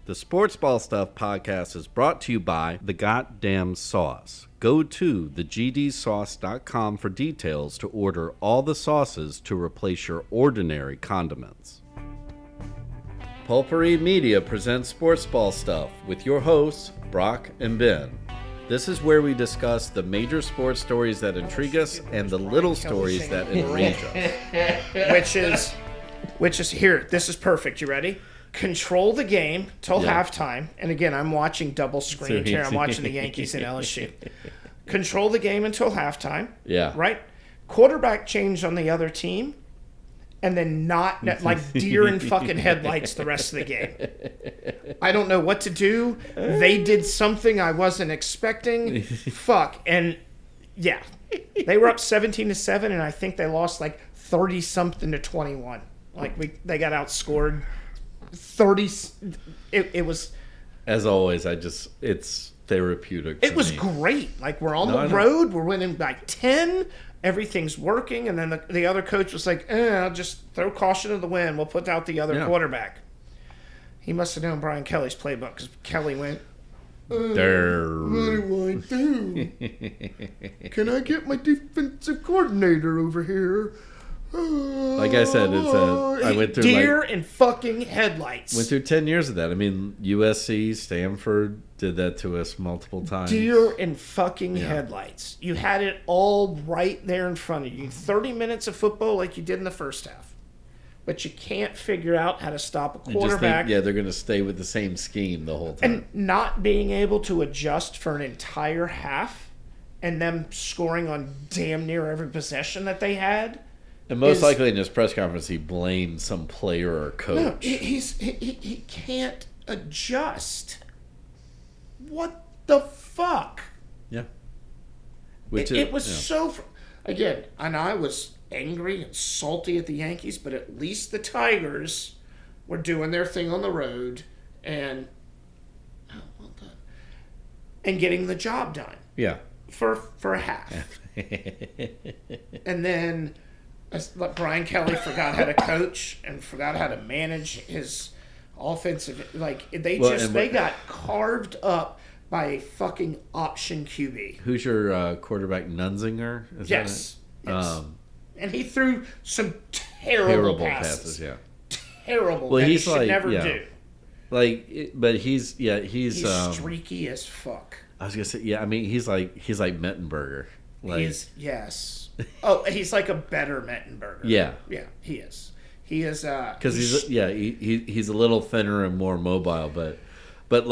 The Sports Ball Stuff podcast is brought to you by The Goddamn Sauce. Go to thegdsauce.com for details to order all the sauces to replace your ordinary condiments. Pulpery Media presents Sports Ball Stuff with your hosts, Brock and Ben. This is where we discuss the major sports stories that intrigue us and the little stories that enrage us. Which is here. This is perfect. You ready? Control the game till halftime. And again, I'm watching double screen here. I'm watching the Yankees and LSU. Control the game until halftime. Yeah. Right? Quarterback change on the other team. And then not like deer in fucking headlights the rest of the game. I don't know what to do. They did something I wasn't expecting. Fuck. And yeah, they were up 17-7, and I think they lost like 30-something to 21. Like they got outscored 30. It was. As always, it's therapeutic. It was great. Like we're on the road. We're winning by 10. Everything's working, and then the other coach was like, I'll just throw caution to the wind. We'll put out the other quarterback. He must have known Brian Kelly's playbook, because Kelly went, what do I do? Can I get my defensive coordinator over here? Like I said, I went through deer and fucking headlights. Went through 10 years of that. I mean, USC, Stanford did that to us multiple times. Deer and fucking headlights. You had it all right there in front of you. 30 minutes of football like you did in the first half. But you can't figure out how to stop a quarterback. They're going to stay with the same scheme the whole time. And not being able to adjust for an entire half and them scoring on damn near every possession that they had. And most likely in his press conference, he blamed some player or coach. No, he can't adjust. What the fuck? Yeah. It was so... Again, and I was angry and salty at the Yankees, but at least the Tigers were doing their thing on the road and... Oh, well done. And getting the job done. Yeah. For a half. And then... Brian Kelly forgot how to coach and forgot how to manage his offensive. Like they got carved up by a fucking option QB. Who's your quarterback? Nunzinger? Yes. And he threw some terrible passes. Yeah. Terrible. Well, he should never do. But he's streaky as fuck. I was gonna say, I mean, he's like Mettenberger. He's like a better Mettenberger. Yeah, he is. He is because he's a little thinner and more mobile, but do 10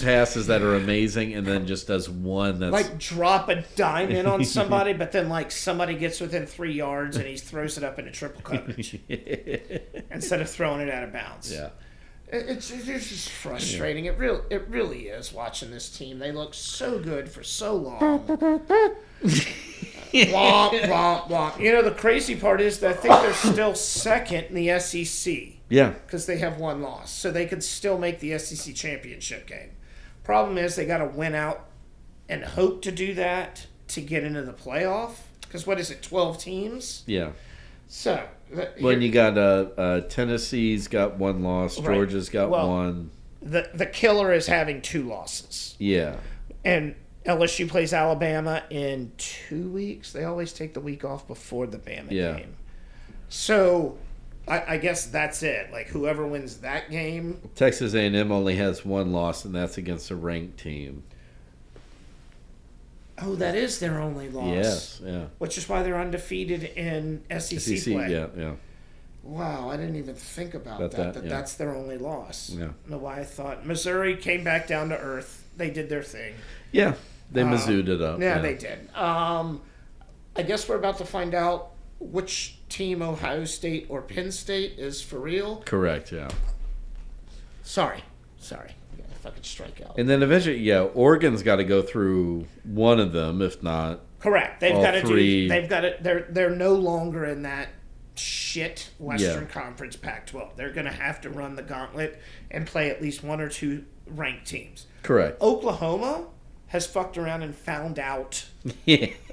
passes that are amazing, and then just does one that's like drop a dime in on somebody, but then like somebody gets within 3 yards and he throws it up into triple coverage instead of throwing it out of bounds. Yeah. It's just frustrating. Yeah. It really is watching this team. They look so good for so long. Womp, womp, womp. You know, the crazy part is that I think they're still second in the SEC. Yeah. Because they have one loss. So they could still make the SEC championship game. Problem is they got to win out and hope to do that to get into the playoff. Because what is it, 12 teams? Yeah. So... When you got Tennessee's got one loss, Georgia's got one. The killer is having 2 losses. Yeah. And LSU plays Alabama in 2 weeks. They always take the week off before the Bama game. So I guess that's it. Like whoever wins that game. Texas A&M only has one loss, and that's against a ranked team. Oh, that is their only loss. Yes, yeah. Which is why they're undefeated in SEC play. Yeah. Wow, I didn't even think about that. That's their only loss. Yeah. I don't know why I thought. Missouri came back down to earth. They did their thing. Yeah, they Mizzou'd it up. Yeah, they did. I guess we're about to find out which team, Ohio State or Penn State, is for real. Correct, yeah. Sorry. Fucking strikeout. And then eventually, Oregon's got to go through one of them, if not. Correct. They've all got to three. They've got to. They're no longer in that shit Western Conference Pac-12. They're going to have to run the gauntlet and play at least 1 or 2 ranked teams. Correct. Oklahoma has fucked around and found out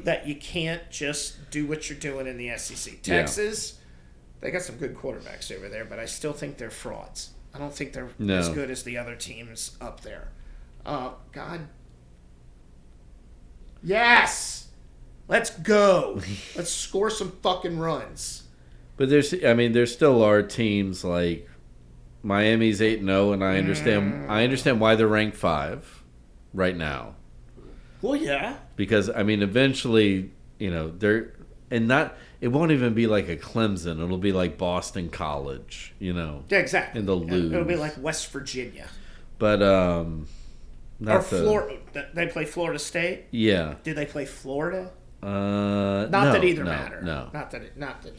that you can't just do what you're doing in the SEC. Texas, they got some good quarterbacks over there, but I still think they're frauds. I don't think they're No. as good as the other teams up there. God. Yes! Let's go. Let's score some fucking runs. But there still are teams like Miami's 8-0, and I understand why they're ranked 5 right now. Well, yeah. Because eventually, they're it won't even be like a Clemson. It'll be like Boston College, Yeah, exactly. And they'll lose. It'll be like West Virginia. But Florida. They play Florida State. Yeah. Do they play Florida? Not that either matter. No. Not that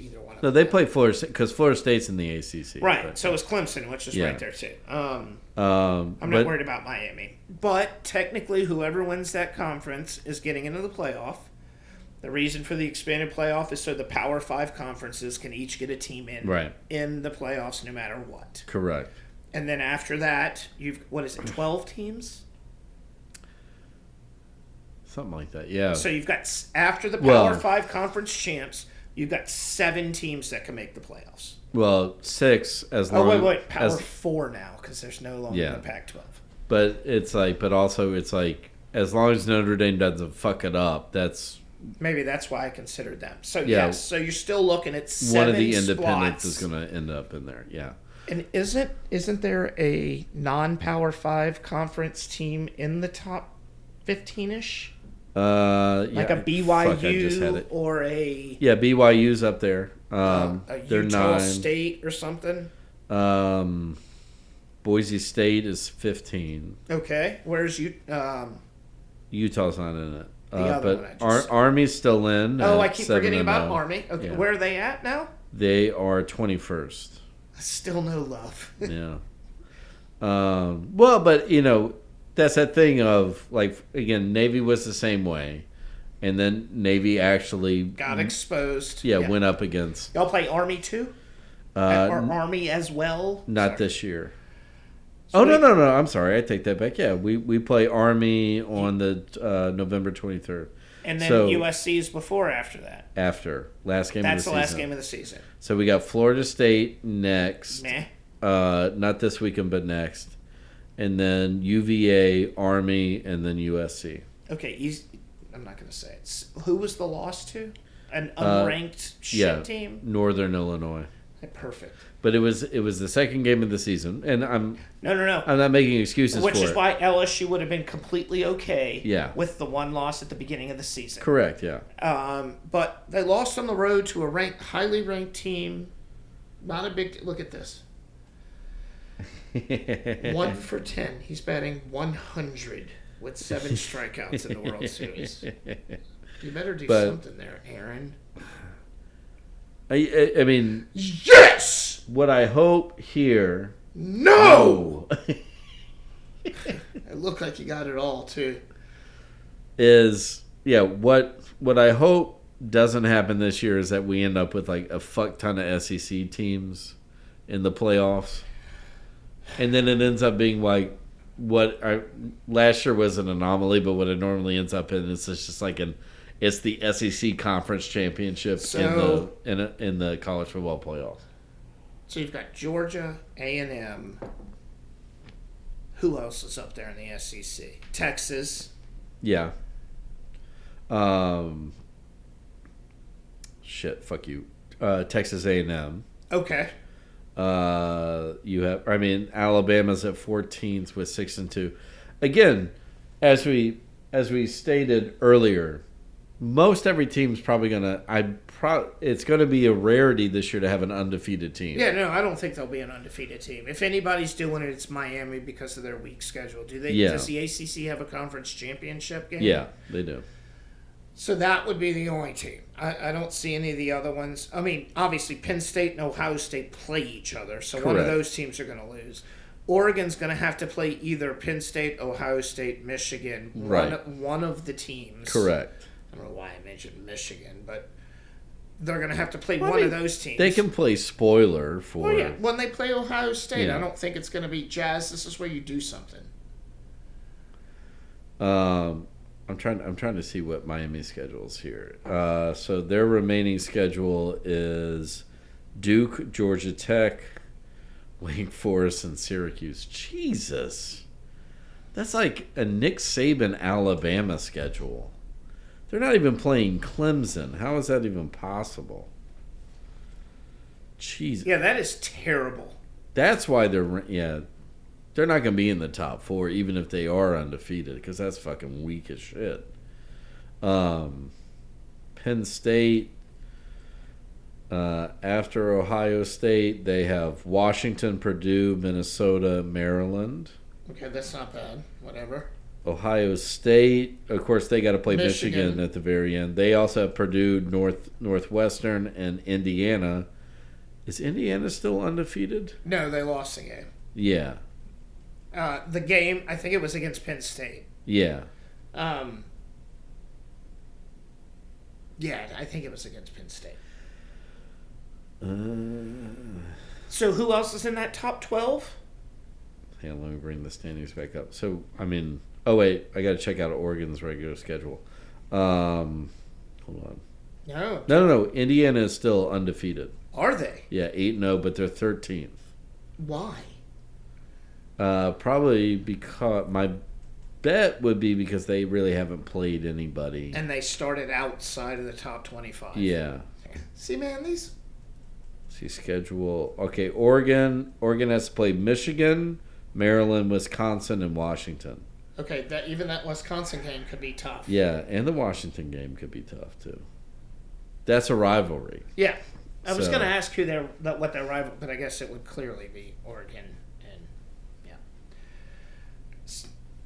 either one of them. No, they play Florida State because Florida State's in the ACC. Right. But, so is Clemson, which is right there too. I'm not worried about Miami. But technically, whoever wins that conference is getting into the playoff. The reason for the expanded playoff is so the Power 5 conferences can each get a team in the playoffs no matter what. Correct. And then after that, 12 teams? Something like that, yeah. So you've got, after the Power 5 conference champs, you've got 7 teams that can make the playoffs. Well, 6 as long as... wait. Power 4 now, because there's no longer the Pac-12. But it's like, as long as Notre Dame doesn't fuck it up, that's... Maybe that's why I considered them. So, yes, so you're still looking at 7 one of the independents spots. is going to end up in there, yeah. And isn't there a non-Power 5 conference team in the top 15-ish? Like a BYU or a... Yeah, BYU's up there. A they're Utah 9. State or something? Boise State is 15. Okay. Where's Utah's not in it. Other but one Army's still in. I keep forgetting about Army. Okay, yeah. Where are they at now? They are 21st. Still no love. Yeah. Well, but that's that thing of like again, Navy was the same way, and then Navy actually got exposed. Yeah, went up against. Y'all play Army too, or Army as well? Not this year. So no! I'm sorry. I take that back. Yeah, we play Army on the November 23rd. And then USC's before or after that? After. Last game of the season. That's the last game of the season. So we got Florida State next. Meh. Not this weekend, but next. And then UVA, Army, and then USC. Okay, I'm not going to say it. Who was the loss to? An unranked shit team? Northern Illinois. Perfect. But it was the second game of the season, and I'm not making excuses for it. Which is why LSU would have been completely okay with the one loss at the beginning of the season. Correct, yeah. But they lost on the road to a highly ranked team. Not a big look at this. 1 for 10. He's batting 100 with 7 strikeouts in the World Series. You better do something there, Aaron. I mean, yes. What I hope here. No. It looked like you got it all too. Is what I hope doesn't happen this year is that we end up with like a fuck ton of SEC teams in the playoffs, and then it ends up being like last year was an anomaly, but what it normally ends up in is just like it's the SEC Conference Championship in the college football playoffs. So you've got Georgia, A&M. Who else is up there in the SEC? Texas. Yeah. Shit. Fuck you. Texas A&M. Okay. You have. I mean, Alabama's at 14th with 6-2. Again, as we stated earlier. Most every team's probably gonna. It's gonna be a rarity this year to have an undefeated team. Yeah, no, I don't think there'll be an undefeated team. If anybody's doing it, it's Miami because of their weak schedule. Does the ACC have a conference championship game? Yeah, they do. So that would be the only team. I don't see any of the other ones. I mean, obviously, Penn State and Ohio State play each other, so one of those teams are going to lose. Oregon's going to have to play either Penn State, Ohio State, Michigan, one of the teams. Correct. I don't know why I mentioned Michigan, but they're going to have to play one of those teams. They can play spoiler for... Well, yeah, when they play Ohio State, I don't think it's going to be, Jazz, this is where you do something. I'm trying to see what Miami's schedule is here. So their remaining schedule is Duke, Georgia Tech, Wake Forest and Syracuse. Jesus. That's like a Nick Saban Alabama schedule. They're not even playing Clemson. How is that even possible? Jesus. Yeah, that is terrible. That's why they're not going to be in the top 4 even if they are undefeated because that's fucking weak as shit. Penn State, after Ohio State, they have Washington, Purdue, Minnesota, Maryland. Okay, that's not bad. Whatever. Ohio State, of course, they got to play Michigan at the very end. They also have Purdue, Northwestern, and Indiana. Is Indiana still undefeated? No, they lost the game. Yeah. The game, I think it was against Penn State. Yeah. Yeah, I think it was against Penn State. So who else is in that top 12? Hang on, let me bring the standings back up. So, I mean, oh wait, I got to check out Oregon's regular schedule. Hold on. No. Indiana is still undefeated. Are they? Yeah, 8-0, but they're 13th. Why? Probably because my bet would be because they really haven't played anybody. And they started outside of the top 25. Yeah. See, man, these... See schedule. Okay, Oregon has to play Michigan, Maryland, Wisconsin, and Washington. Okay, that Wisconsin game could be tough. Yeah, and the Washington game could be tough too. That's a rivalry. Yeah, I was going to ask what their rival, but I guess it would clearly be Oregon and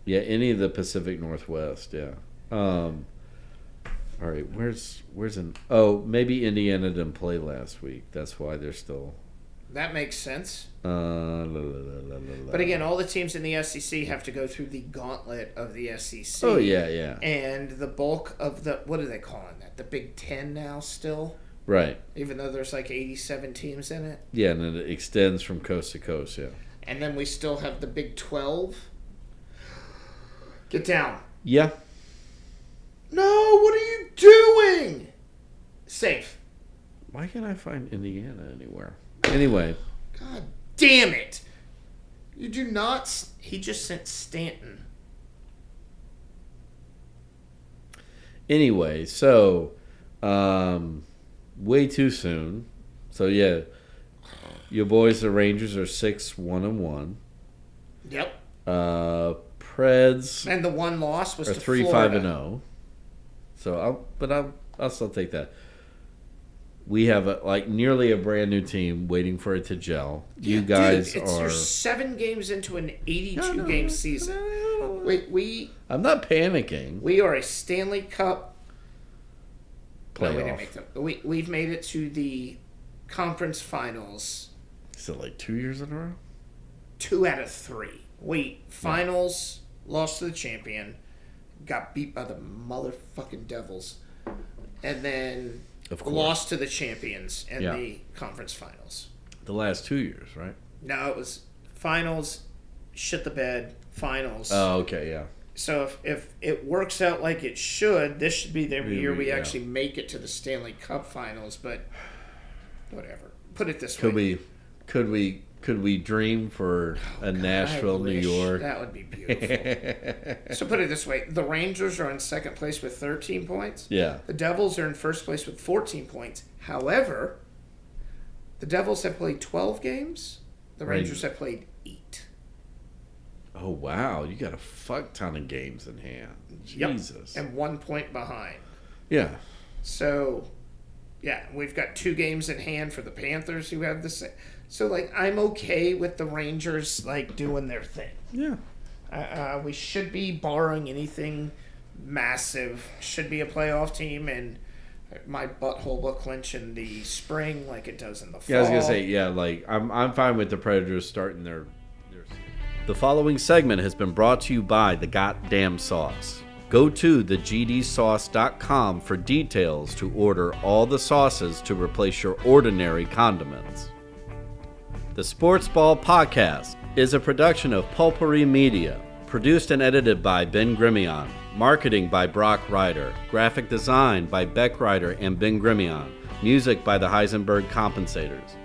yeah, any of the Pacific Northwest. Yeah. All right, where's maybe Indiana didn't play last week. That's why they're still. That makes sense. But again, all the teams in the SEC have to go through the gauntlet of the SEC. Oh yeah. And the bulk of what are they calling that? The Big Ten now still. Right. Even though there's like 87 teams in it. Yeah, and it extends from coast to coast. Yeah. And then we still have the Big 12. Get down. Yeah. No, what are you doing? Safe. Why can't I find Indiana anywhere? Anyway. God damn it. You do not... He just sent Stanton. Anyway, so... way too soon. So, yeah. Your boys, the Rangers, are 6-1-1. Yep. Preds... And the one loss was to 3-5-0. So, I'll still take that. We have nearly a brand new team waiting for it to gel. Yeah, you guys you're 7 games into an 82-game season. I'm not panicking. We are a Stanley Cup playoff. No, we didn't make them. We've made it to the conference finals. Is it like 2 years in a row? 2 out of 3. Finals, lost to the champion, got beat by the motherfucking Devils, and then lost to the champions in the conference finals. The last 2 years, right? No, it was finals, shit the bed, finals. Oh, okay, yeah. So if it works out like it should, this should be the year we actually make it to the Stanley Cup finals, but whatever. Put it this way. Could we dream for Nashville, New York? That would be beautiful. So put it this way. The Rangers are in second place with 13 points. Yeah. The Devils are in first place with 14 points. However, the Devils have played 12 games. The Rangers have played 8. Oh, wow. You got a fuck ton of games in hand. Jesus. Yep. And 1 point behind. Yeah. So, yeah, we've got 2 games in hand for the Panthers who have the same. So, I'm okay with the Rangers, doing their thing. Yeah. We should be, barring anything massive, should be a playoff team, and my butthole will clench in the spring like it does in the fall. Yeah, I was going to say, I'm fine with the Predators starting their season. The following segment has been brought to you by The Goddamn Sauce. Go to thegdsauce.com for details to order all the sauces to replace your ordinary condiments. The Sports Ball Podcast is a production of Pulpery Media, produced and edited by Ben Grimion, marketing by Brock Ryder, graphic design by Beck Ryder and Ben Grimion, music by the Heisenberg Compensators.